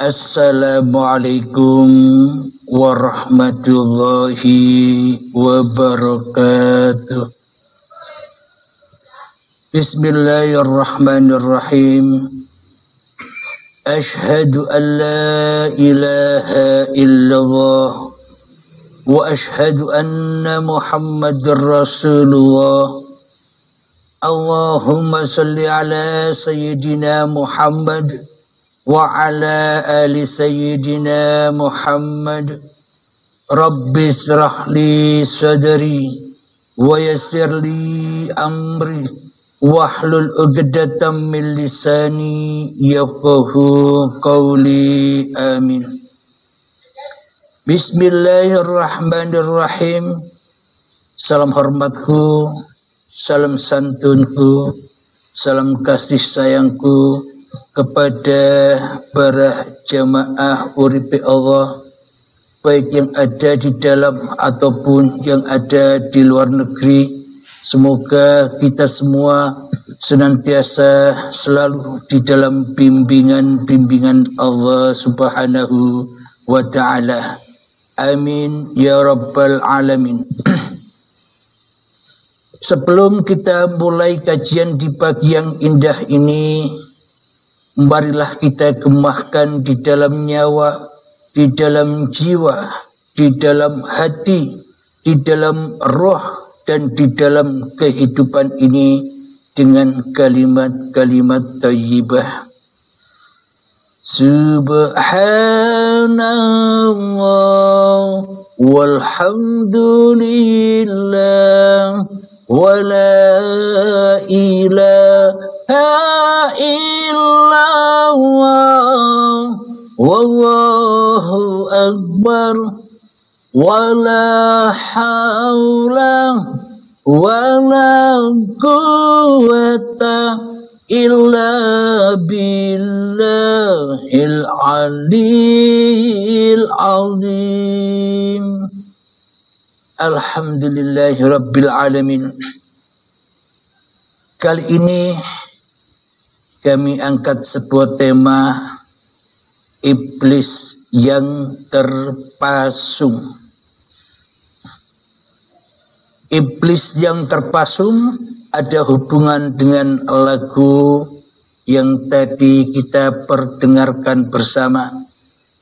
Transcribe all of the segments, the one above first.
Assalamualaikum warahmatullahi wabarakatuh. Bismillahirrahmanirrahim. Ashhadu an la ilaha illallah wa ashhadu anna Muhammadar Rasulullah. Allahumma salli ala sayyidina Muhammad wa ala ali sayyidina Muhammad. Rabbi israh li sadri wa yassir li amri wahlul 'uqdatam min lisani yafqahu qawli. Amin. Bismillahirrahmanirrahim. Salam hormatku, salam santunku, salam kasih sayangku kepada para jamaah uripe Allah, baik yang ada di dalam ataupun yang ada di luar negeri. Semoga kita semua senantiasa selalu di dalam bimbingan Allah Subhanahu wa ta'ala. Amin ya rabbal alamin. Sebelum kita mulai kajian di pagi yang indah ini, marilah kita gemahkan di dalam nyawa, di dalam jiwa, di dalam hati, di dalam roh, dan di dalam kehidupan ini dengan kalimat-kalimat thayyibah. Subhanallah walhamdulillah wa la ilaha illallah wallahu akbar wala haula wala quwwata illa billahil aliyil azim. Alhamdulillahi rabbil alamin. Kali ini kami angkat sebuah tema, iblis yang terpasung. Iblis yang terpasung ada hubungan dengan lagu yang tadi kita perdengarkan bersama.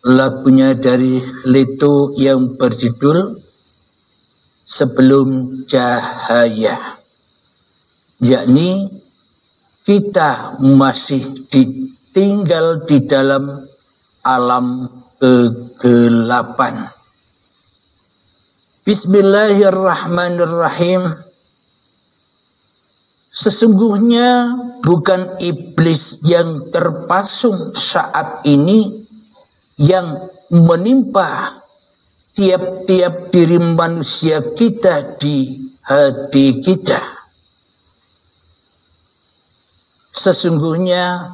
Lagunya dari Leto yang berjudul Sebelum Cahaya. Yakni kita masih ditinggal di dalam alam kegelapan. Bismillahirrahmanirrahim. Sesungguhnya bukan iblis yang terpasung saat ini yang menimpa tiap-tiap diri manusia kita di hati kita. Sesungguhnya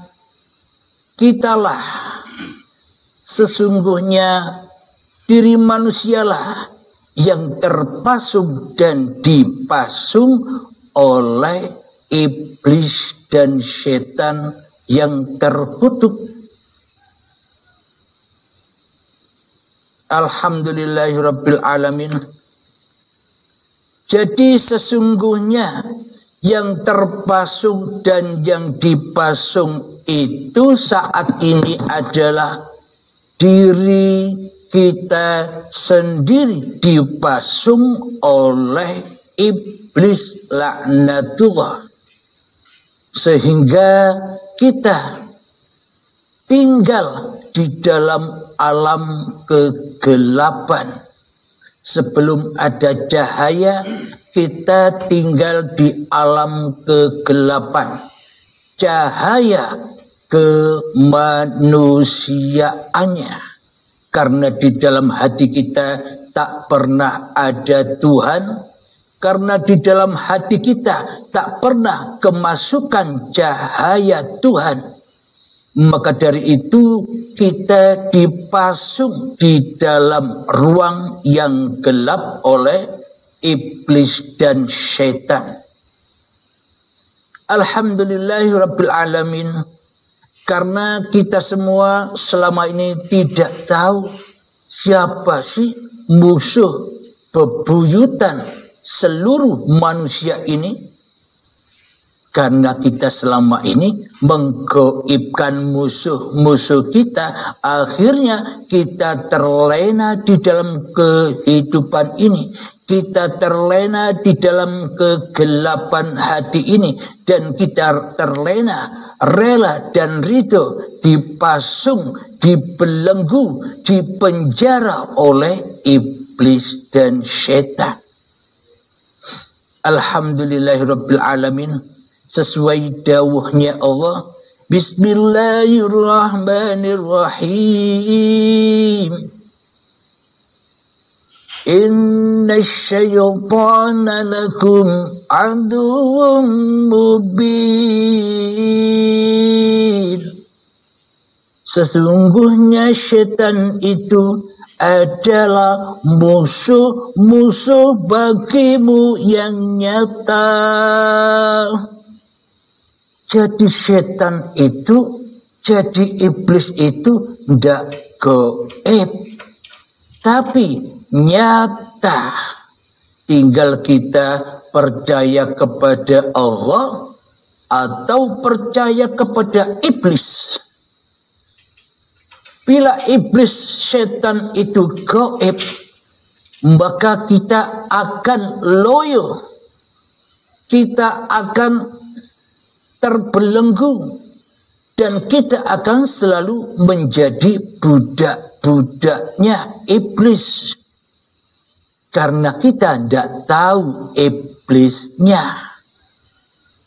kitalah, sesungguhnya diri manusialah yang terpasung dan dipasung oleh iblis dan setan yang terkutuk. Alhamdulillahirabbil alamin. Jadi sesungguhnya yang terpasung dan yang dipasung itu saat ini adalah diri kita sendiri, dipasung oleh iblis laknatullah, sehingga kita tinggal di dalam alam kegelapan. Sebelum ada cahaya, kita tinggal di alam kegelapan. Cahaya kemanusiaannya, karena di dalam hati kita tak pernah ada Tuhan, karena di dalam hati kita tak pernah kemasukan cahaya Tuhan. Maka dari itu kita dipasung di dalam ruang yang gelap oleh iblis dan syaitan. Alhamdulillahirabbil alamin. Karena kita semua selama ini tidak tahu siapa sih musuh bebuyutan seluruh manusia ini. Karena kita selama ini menggaibkan musuh-musuh kita, akhirnya kita terlena di dalam kehidupan ini. Kita terlena di dalam kegelapan hati ini. Dan kita terlena, rela dan ridho dipasung, dibelenggu, dipenjara oleh iblis dan setan. Alhamdulillahirabbil alamin. Sesuai dawuhnya Allah, Bismillahirrahmanirrahim. Inna syaitana lakum aduwwum mubin. Sesungguhnya setan itu adalah musuh-musuh bagimu yang nyata. Jadi setan itu, jadi iblis itu tidak gaib, tapi nyata. Tinggal kita percaya kepada Allah atau percaya kepada iblis. Bila iblis setan itu gaib, maka kita akan loyo, kita akan terbelenggu, dan kita akan selalu menjadi budak-budaknya iblis. Karena kita tidak tahu iblisnya.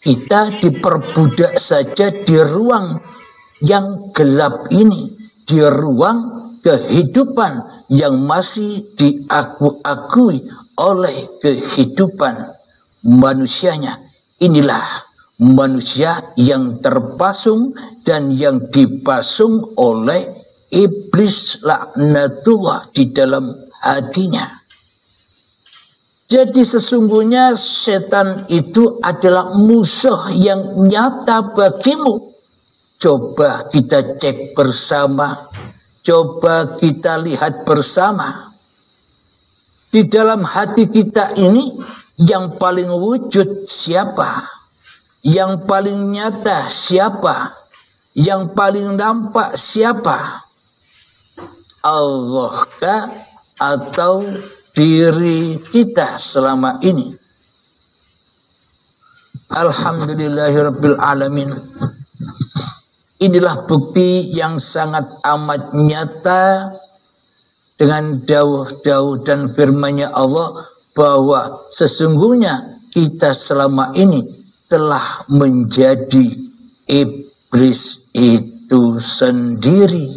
Kita diperbudak saja di ruang yang gelap ini, di ruang kehidupan yang masih diakui oleh kehidupan manusianya. Inilah manusia yang terpasung dan yang dipasung oleh iblis laknatullah di dalam hatinya. Jadi sesungguhnya setan itu adalah musuh yang nyata bagimu. Coba kita cek bersama, coba kita lihat bersama. Di dalam hati kita ini yang paling wujud siapa? Yang paling nyata siapa? Yang paling nampak siapa? Allahkah atau diri kita selama ini? Alhamdulillahirabbil alamin. Inilah bukti yang sangat amat nyata dengan dawuh-dawuh dan firman-Nya Allah bahwa sesungguhnya kita selama ini telah menjadi iblis itu sendiri.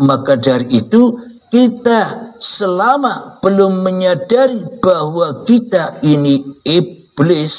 Maka dari itu kita selama belum menyadari bahwa kita ini iblis,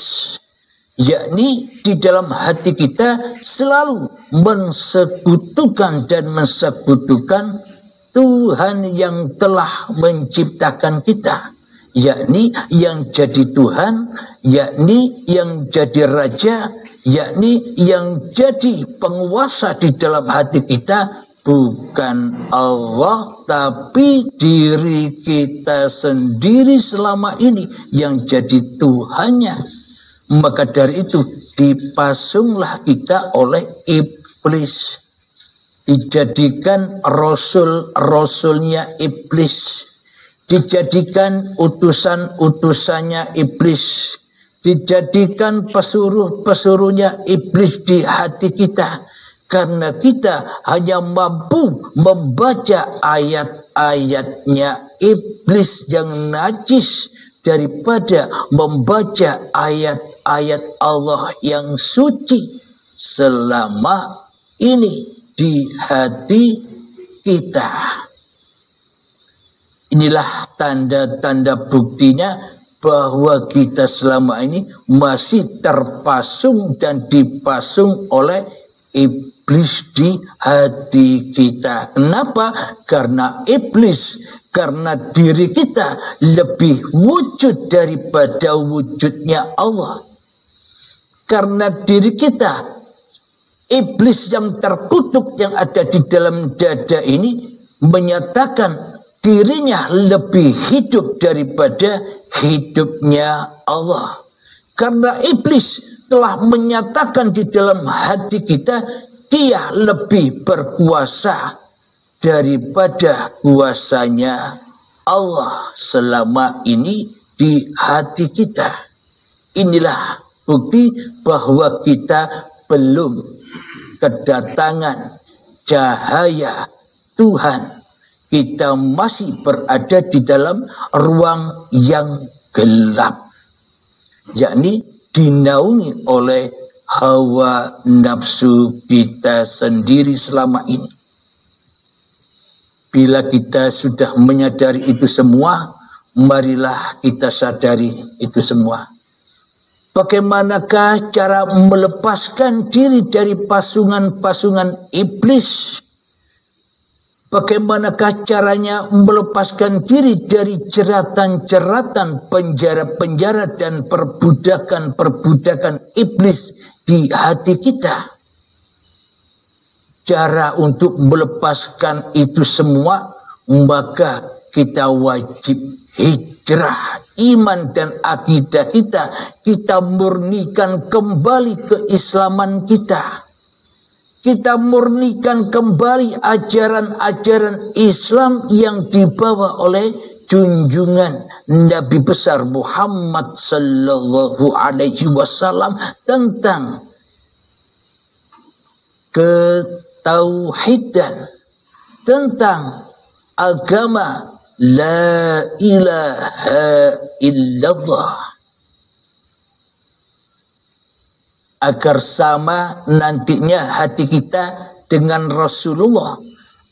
yakni di dalam hati kita selalu mensekutukan dan mensekutukan Tuhan yang telah menciptakan kita, yakni yang jadi Tuhan, yakni yang jadi Raja, yakni yang jadi penguasa di dalam hati kita, bukan Allah tapi diri kita sendiri selama ini yang jadi Tuhannya. Maka dari itu dipasunglah kita oleh iblis, dijadikan rasul-rasulnya iblis, dijadikan utusan-utusannya iblis, dijadikan pesuruh-pesuruhnya iblis di hati kita. Karena kita hanya mampu membaca ayat-ayatnya iblis yang najis daripada membaca ayat-ayat Allah yang suci selama ini di hati kita. Inilah tanda-tanda buktinya bahwa kita selama ini masih terpasung dan dipasung oleh iblis di hati kita. Kenapa? Karena iblis, karena diri kita lebih wujud daripada wujudnya Allah. Karena diri kita Iblis yang terkutuk yang ada di dalam dada ini menyatakan dirinya lebih hidup daripada hidupnya Allah. Karena iblis telah menyatakan di dalam hati kita, dia lebih berkuasa daripada kuasanya Allah selama ini di hati kita. Inilah bukti bahwa kita belum kedatangan cahaya Tuhan. Kita masih berada di dalam ruang yang gelap, yakni dinaungi oleh hawa nafsu kita sendiri selama ini. Bila kita sudah menyadari itu semua, marilah kita sadari itu semua. Bagaimanakah cara melepaskan diri dari pasungan-pasungan iblis? Bagaimanakah caranya melepaskan diri dari jeratan-jeratan, penjara-penjara dan perbudakan-perbudakan iblis di hati kita? Cara untuk melepaskan itu semua, maka kita wajib hijrah iman dan akidah kita. Kita murnikan kembali keislaman kita. Kita murnikan kembali ajaran-ajaran Islam yang dibawa oleh junjungan Nabi besar Muhammad sallallahu alaihi wasallam tentang ketauhidan, tentang agama la ilaha illallah. Agar sama nantinya hati kita dengan Rasulullah,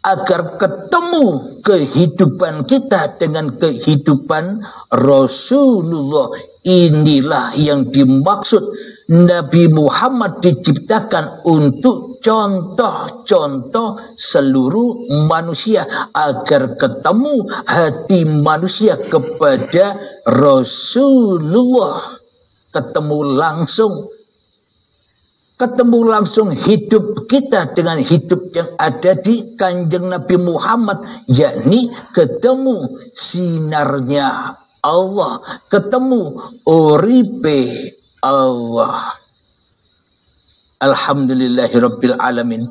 agar ketemu kehidupan kita dengan kehidupan Rasulullah. Inilah yang dimaksud Nabi Muhammad diciptakan untuk contoh-contoh seluruh manusia, agar ketemu hati manusia kepada Rasulullah, ketemu langsung hidup kita dengan hidup yang ada di Kanjeng Nabi Muhammad, yakni ketemu sinarnya Allah, ketemu uripe Allah. Alhamdulillahirabbil alamin.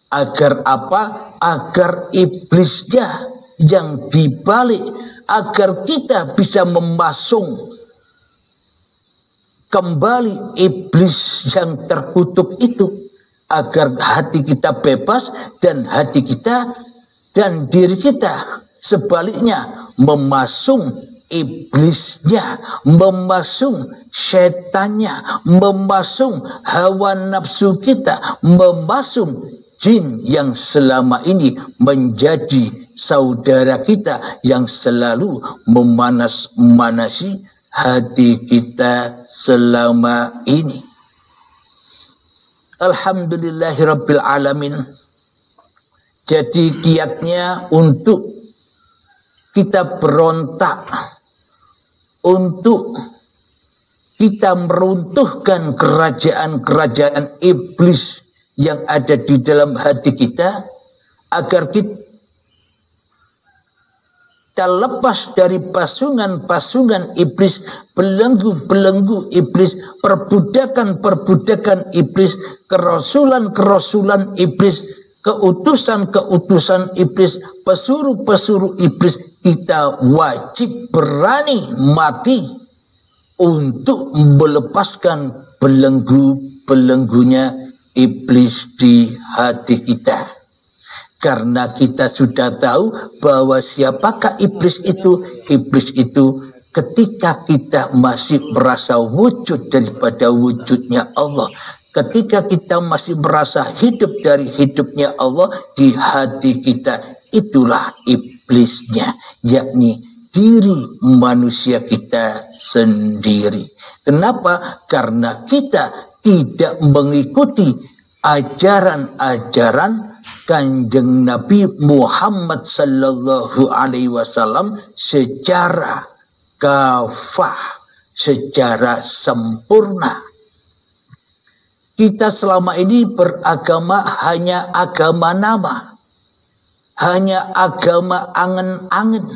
Agar apa? Agar iblisnya yang dibalik, agar kita bisa memasung kembali iblis yang terkutuk itu, agar hati kita bebas dan hati kita dan diri kita sebaliknya memasung iblisnya, memasung setannya, memasung hawa nafsu kita, memasung jin yang selama ini menjadi saudara kita yang selalu memanas-manasi hati kita selama ini. Alhamdulillahirabbil alamin. Jadi kiatnya untuk kita berontak, untuk kita meruntuhkan kerajaan-kerajaan iblis yang ada di dalam hati kita, agar kita lepas dari pasungan-pasungan iblis, belenggu-belenggu iblis, perbudakan-perbudakan iblis, kerasulan-kerasulan iblis, keutusan-keutusan iblis, pesuruh-pesuruh iblis. Kita wajib berani mati untuk melepaskan belenggu-belenggunya iblis di hati kita. Karena kita sudah tahu bahwa siapakah iblis itu? Iblis itu ketika kita masih merasa wujud daripada wujudnya Allah, ketika kita masih merasa hidup dari hidupnya Allah di hati kita, itulah iblisnya, yakni diri manusia kita sendiri. Kenapa? Karena kita tidak mengikuti ajaran-ajaran Kanjeng Nabi Muhammad sallallahu alaihi wasallam secara kafah, secara sempurna. Kita selama ini beragama hanya agama nama. Hanya agama angen-angen.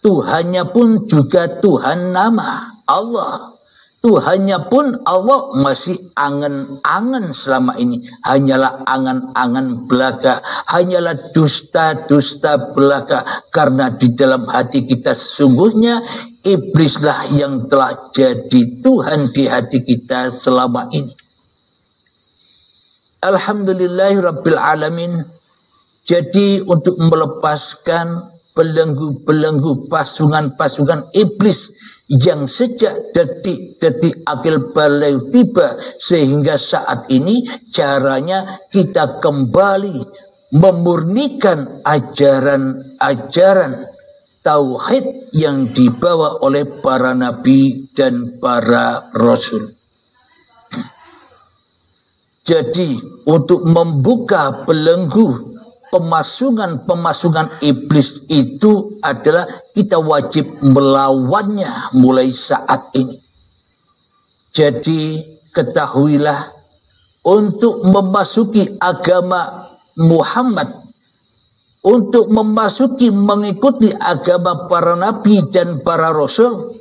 Tuhannya pun juga Tuhan nama, Allah. Tuhannya pun Allah masih angen-angen selama ini. Hanyalah angan-angan belaka. Hanyalah dusta-dusta belaka. Karena di dalam hati kita sesungguhnya iblislah yang telah jadi Tuhan di hati kita selama ini. Alhamdulillahirrabbilalamin. Jadi untuk melepaskan belenggu-belenggu pasungan-pasungan iblis yang sejak detik-detik akil balik tiba sehingga saat ini caranya kita kembali memurnikan ajaran-ajaran tauhid yang dibawa oleh para nabi dan para rasul. Jadi untuk membuka belenggu pemasungan iblis itu adalah kita wajib melawannya mulai saat ini. Jadi ketahuilah untuk memasuki agama Muhammad, untuk mengikuti agama para nabi dan para rasul,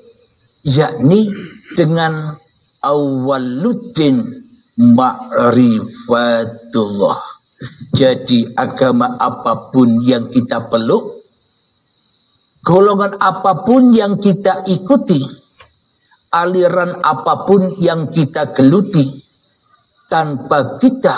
yakni dengan awaluddin ma'rifatullah. Jadi agama apapun yang kita peluk, golongan apapun yang kita ikuti, aliran apapun yang kita geluti, tanpa kita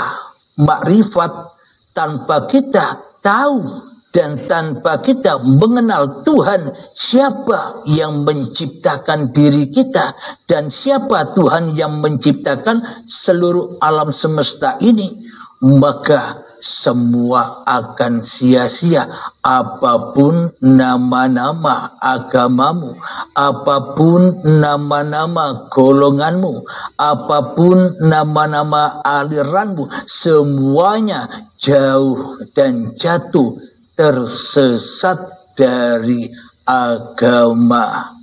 makrifat, tanpa kita tahu dan tanpa kita mengenal Tuhan, siapa yang menciptakan diri kita dan siapa Tuhan yang menciptakan seluruh alam semesta ini, maka semua akan sia-sia. Apapun nama-nama agamamu, apapun nama-nama golonganmu, apapun nama-nama aliranmu, semuanya jauh dan jatuh tersesat dari agama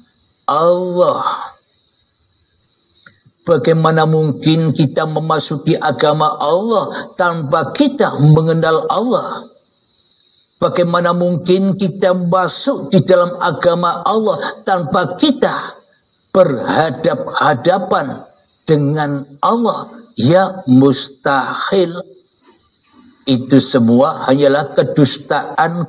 Allah. Bagaimana mungkin kita memasuki agama Allah tanpa kita mengenal Allah? Bagaimana mungkin kita masuk di dalam agama Allah tanpa kita berhadap-hadapan dengan Allah? Ya mustahil. Itu semua hanyalah kedustaan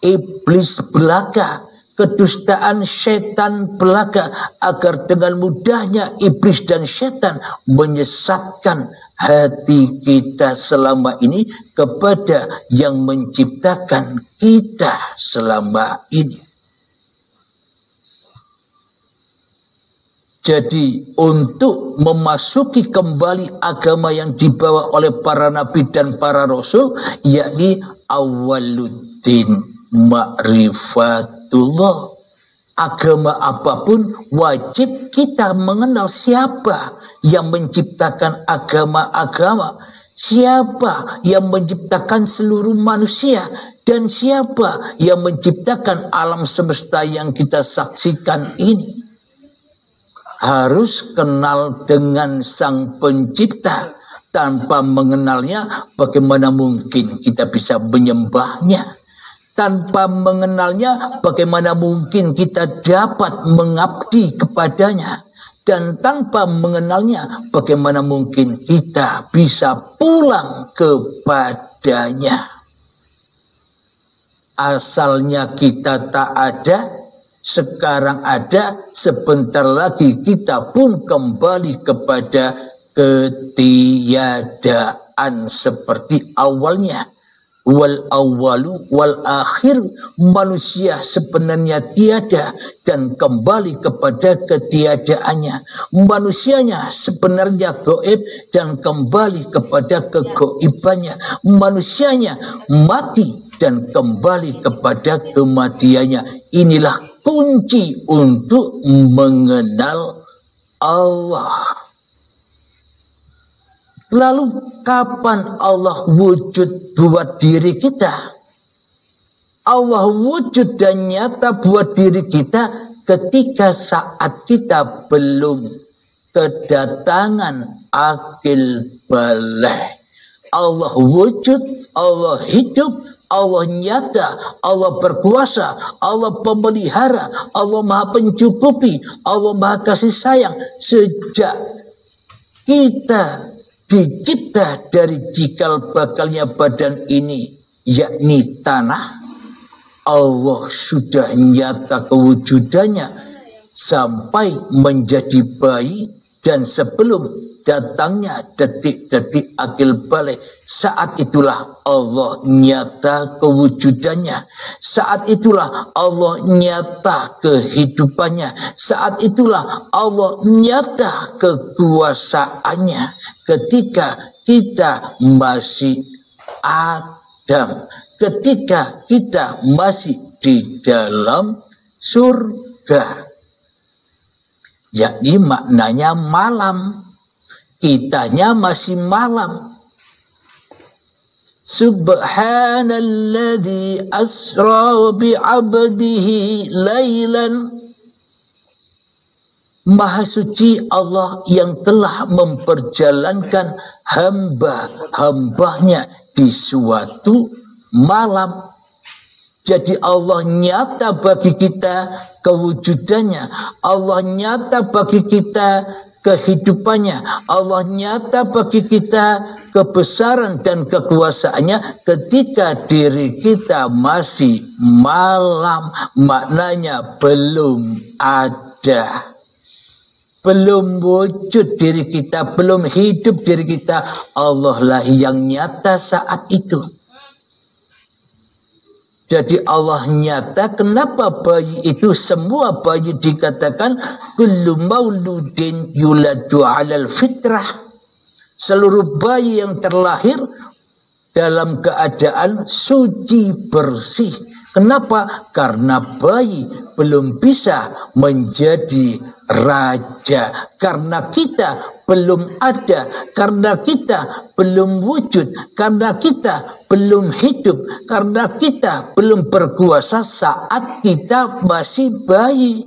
iblis belaka, kedustaan setan belaka, agar dengan mudahnya iblis dan setan menyesatkan hati kita selama ini kepada yang menciptakan kita selama ini. Jadi untuk memasuki kembali agama yang dibawa oleh para nabi dan para rasul, yakni awaluddin ma'rifatullah. Agama apapun wajib kita mengenal siapa yang menciptakan agama-agama, siapa yang menciptakan seluruh manusia, dan siapa yang menciptakan alam semesta yang kita saksikan ini. Harus kenal dengan Sang Pencipta. Tanpa mengenalnya, bagaimana mungkin kita bisa menyembahnya? Tanpa mengenalnya, bagaimana mungkin kita dapat mengabdi kepadanya? Dan tanpa mengenalnya, bagaimana mungkin kita bisa pulang kepadanya? Asalnya kita tak ada, sekarang ada, sebentar lagi kita pun kembali kepada ketiadaan seperti awalnya. Wal awalu wal akhir, manusia sebenarnya tiada dan kembali kepada ketiadaannya. Manusianya sebenarnya gaib dan kembali kepada kegoibannya. Manusianya mati dan kembali kepada kematiannya. Inilah kunci untuk mengenal Allah. Lalu kapan Allah wujud buat diri kita? Allah wujud dan nyata buat diri kita ketika saat kita belum kedatangan akil balik. Allah wujud, Allah hidup, Allah nyata, Allah berkuasa, Allah pemelihara, Allah maha pencukupi, Allah maha kasih sayang. Sejak kita dicipta dari cikal bakalnya badan ini, yakni tanah, Allah sudah nyata kewujudannya sampai menjadi bayi, dan sebelum datangnya detik-detik akil balik, saat itulah Allah nyata kewujudannya, saat itulah Allah nyata kehidupannya, saat itulah Allah nyata kekuasaannya. Ketika kita masih Adam, ketika kita masih di dalam surga, yakni maknanya malam, kitanya masih malam. Subhanalladzi asra bi'abdihi lailan. Maha suci Allah yang telah memperjalankan hamba-hambanya di suatu malam. Jadi Allah nyata bagi kita kewujudannya, Allah nyata bagi kita kehidupannya, Allah nyata bagi kita kebesaran dan kekuasaannya ketika diri kita masih malam. Maknanya belum ada, belum wujud diri kita, belum hidup diri kita. Allah lah yang nyata saat itu. Jadi Allah nyata. Kenapa bayi itu, semua bayi dikatakan kullu mauludin yuladu alal fitrah. Seluruh bayi yang terlahir dalam keadaan suci bersih. Kenapa? Karena bayi belum bisa menjadi raja, karena kita belum ada, karena kita belum wujud, karena kita belum hidup, karena kita belum berkuasa saat kita masih bayi.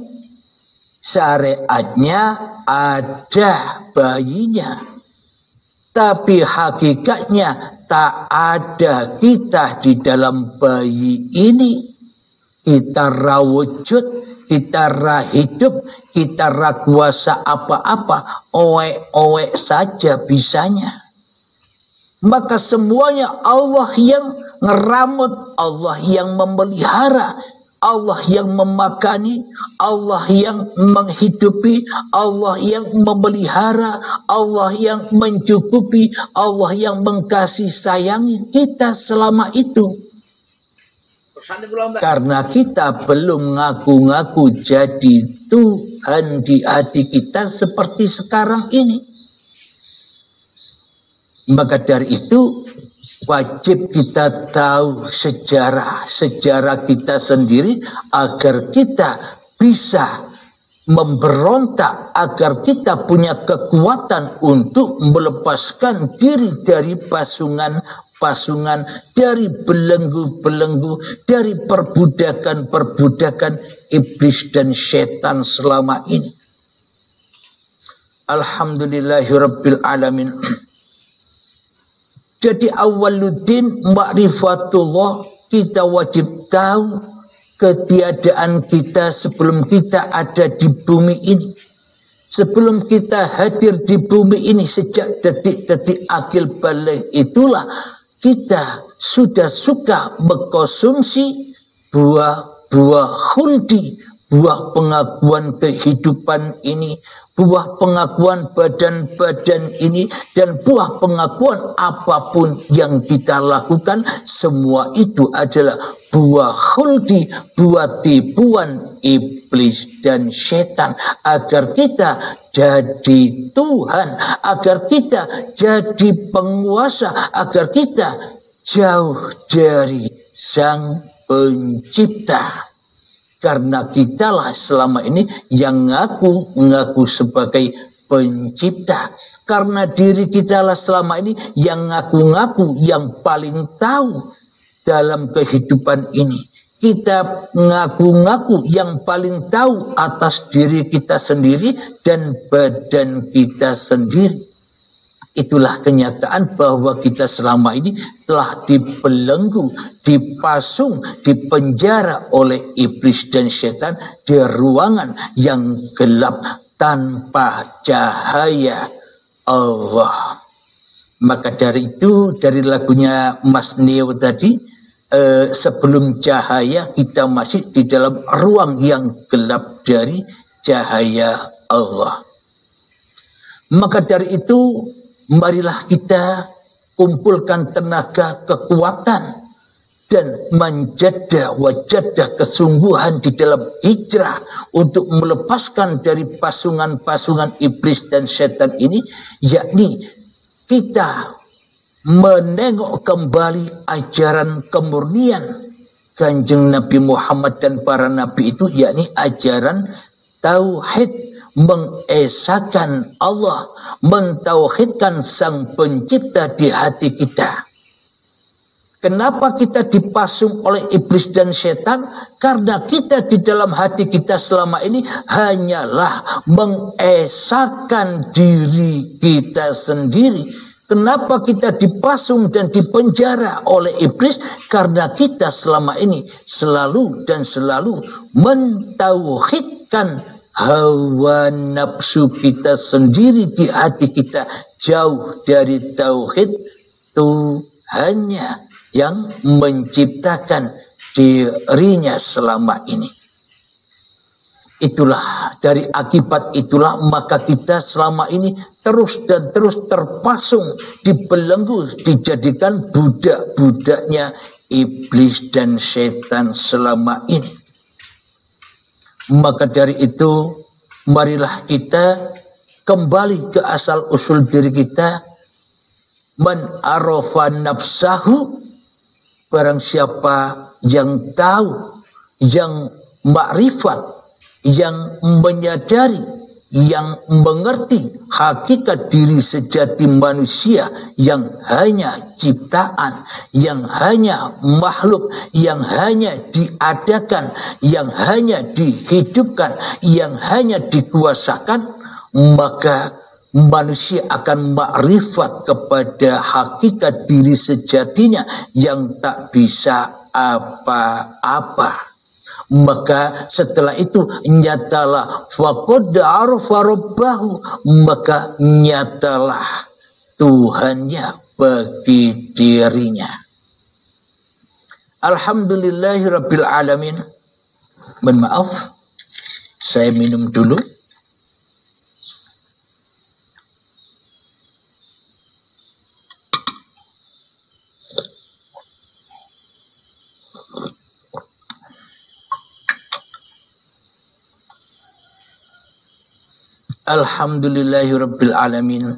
Syariatnya ada bayinya, tapi hakikatnya tak ada kita di dalam bayi ini. Kita ra wujud, kita ra hidup, kita ra kuasa apa-apa, owek-owek saja bisanya. Maka semuanya Allah yang ngeramut, Allah yang memelihara, Allah yang memakani, Allah yang menghidupi, Allah yang memelihara, Allah yang mencukupi, Allah yang mengkasih sayangi kita selama itu. Karena kita belum ngaku-ngaku jadi Tuhan di hati kita seperti sekarang ini. Maka dari itu wajib kita tahu sejarah kita sendiri agar kita bisa memberontak, agar kita punya kekuatan untuk melepaskan diri dari pasungan, dari belenggu-belenggu, dari perbudakan-perbudakan iblis dan setan selama ini. Alhamdulillahirabbil alamin. Jadi awaluddin ma'rifatullah, kita wajib tahu ketiadaan kita sebelum kita ada di bumi ini. Sebelum kita hadir di bumi ini, sejak detik-detik akil balik itulah kita sudah suka mengkonsumsi buah khuldi, buah pengakuan kehidupan ini, buah pengakuan badan-badan ini, dan buah pengakuan apapun yang kita lakukan. Semua itu adalah buah khuldi, buah tipuan iblis dan setan, agar kita jadi Tuhan, agar kita jadi penguasa, agar kita jauh dari Sang Pencipta. Karena kitalah selama ini yang ngaku sebagai pencipta. Karena diri kitalah selama ini yang ngaku-ngaku yang paling tahu dalam kehidupan ini. kita ngaku-ngaku yang paling tahu atas diri kita sendiri dan badan kita sendiri. Itulah kenyataan bahwa kita selama ini telah dibelenggu, dipasung, dipenjara oleh iblis dan setan di ruangan yang gelap tanpa cahaya Allah. Maka dari itu, dari lagunya Mas Neo tadi, sebelum cahaya kita masih di dalam ruang yang gelap dari cahaya Allah. Maka dari itu, marilah kita kumpulkan tenaga, kekuatan, dan menjadah wajadah kesungguhan di dalam hijrah untuk melepaskan dari pasungan-pasungan iblis dan setan ini, yakni kita menengok kembali ajaran kemurnian Kanjeng Nabi Muhammad dan para nabi itu, yakni ajaran tauhid, mengesahkan Allah, mentauhidkan Sang Pencipta di hati kita. Kenapa kita dipasung oleh iblis dan setan? Karena kita di dalam hati kita selama ini hanyalah mengesahkan diri kita sendiri. Kenapa kita dipasung dan dipenjara oleh iblis? Karena kita selama ini selalu dan selalu mentauhidkan hawa nafsu kita sendiri di hati kita, jauh dari tauhid Tuhannya yang menciptakan dirinya selama ini. Itulah, dari akibat itulah maka kita selama ini terus dan terus terpasung, dibelenggu, dijadikan budak-budaknya iblis dan setan selama ini. Maka dari itu, marilah kita kembali ke asal usul diri kita. Man arafa nafsahu, barang siapa yang tahu, yang makrifat, yang menyadari, yang mengerti hakikat diri sejati manusia yang hanya ciptaan, yang hanya makhluk, yang hanya diadakan, yang hanya dihidupkan, yang hanya dikuasakan, maka manusia akan makrifat kepada hakikat diri sejatinya yang tak bisa apa-apa. Maka setelah itu nyatalah faqad arafa rabbahu, maka nyatalah Tuhannya bagi dirinya. Alhamdulillahirabbil alamin. Mohon maaf, saya minum dulu. Alhamdulillahirabbil alamin.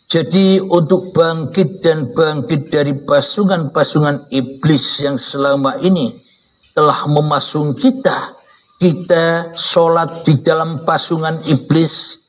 Jadi untuk bangkit dan bangkit dari pasungan-pasungan iblis yang selama ini telah memasung kita, kita sholat di dalam pasungan iblis,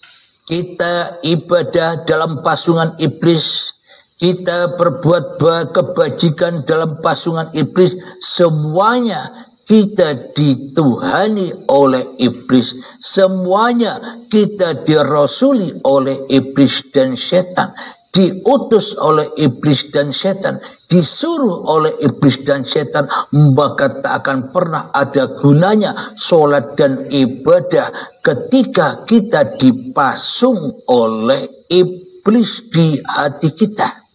kita ibadah dalam pasungan iblis, kita berbuat kebajikan dalam pasungan iblis, semuanya kita dituhani oleh iblis. Semuanya kita dirasuli oleh iblis dan setan. Diutus oleh iblis dan setan. Disuruh oleh iblis dan setan. Maka tak akan pernah ada gunanya sholat dan ibadah ketika kita dipasung oleh iblis di hati kita.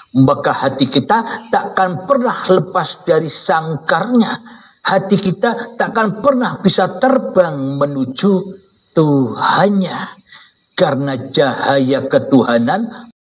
Maka hati kita takkan pernah lepas dari sangkarnya. Hati kita takkan pernah bisa terbang menuju Tuhannya. Karena cahaya ketuhanan